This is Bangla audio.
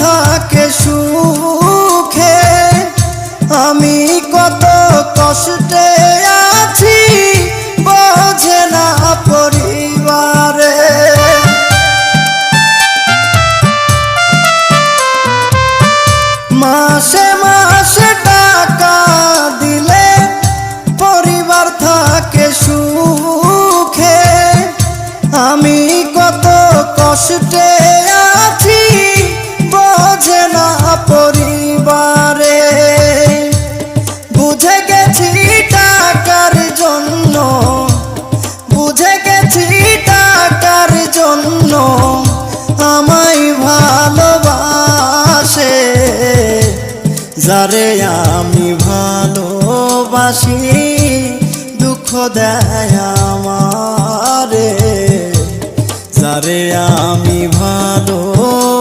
থাকে সুখে, আমি কত কষ্টে আছি বোঝে না পরিবারে। মাসে মাসে টাকা দিলে পরিবার থাকে সুখে, আমি কত কষ্টে আছি বোঝে না পরিবারে। বুঝে গেছি টাকার জন্য, বুঝে গেছি টাকার জন্য আমায় ভালোবাসে, যারে আমি ভালোবাসি দুঃখ দেয় আমারে, যারে আমি ভালো